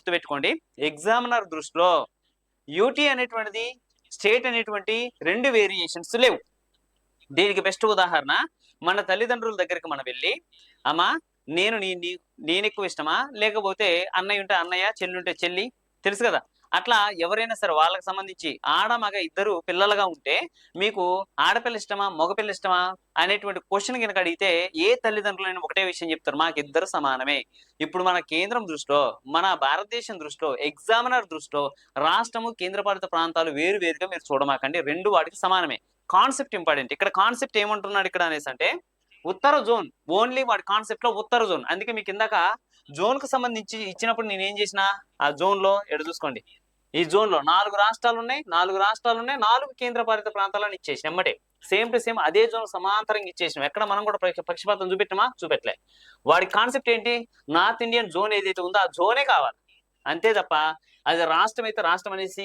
గుర్తుపెట్టుకోండి. ఎగ్జామినర్ దృష్టిలో యూటీ అనేటువంటిది స్టేట్ అనేటువంటి 2 వేరియేషన్స్ లేవు. దీనికి బెస్ట్ ఉదాహరణ మన తల్లిదండ్రుల దగ్గరికి మనం వెళ్ళి, అమ్మా నేను నేను ఎక్కువ ఇష్టమా, లేకపోతే అన్నయ్య ఉంటే అన్నయ్య, చెల్లి ఉంటే చెల్లి, తెలుసు కదా. అట్లా ఎవరైనా సరే వాళ్ళకి సంబంధించి ఆడ మగ ఇద్దరు పిల్లలుగా ఉంటే మీకు ఆడపిల్ల ఇష్టమా మగపిల్ల ఇష్టమా అనేటువంటి క్వశ్చన్ కనుక అడిగితే ఏ తల్లిదండ్రులైనా ఒకటే విషయం చెప్తారు, మాకు ఇద్దరు సమానమే. ఇప్పుడు మన కేంద్రం దృష్టిలో, మన భారతదేశం దృష్టిలో, ఎగ్జామినర్ దృష్టిలో రాష్ట్రము కేంద్రపాలిత ప్రాంతాలు వేరు వేరుగా మీరు చూడమాకండి, రెండు వాటికి సమానమే. Concept important. ఇక్కడ కాన్సెప్ట్ ఏమంటున్నాడు ఇక్కడ అనేసి అంటే ఉత్తర జోన్, ఓన్లీ వాడి కాన్సెప్ట్ లో ఉత్తర జోన్. అందుకే మీకు ఇందాక జోన్ కు సంబంధించి ఇచ్చినప్పుడు నేను ఏం చేసిన, ఆ జోన్ లో ఎడు చూసుకోండి, ఈ జోన్ లో 4 రాష్ట్రాలు ఉన్నాయి, 4 కేంద్ర పాలిత ప్రాంతాలను ఇచ్చేసి ఎమ్మటే సేమ్ టు సేమ్ అదే జోన్ సమాంతరంగా ఇచ్చేసినాం. ఎక్కడ మనం కూడా పక్షపాతం చూపెట్టమా, చూపెట్టలే. వాడి కాన్సెప్ట్ ఏంటి, నార్త్ ఇండియన్ జోన్ ఏదైతే ఉందో ఆ జోనే కావాలి, అంతే తప్ప అది రాష్ట్రం అయితే రాష్ట్రం అనేసి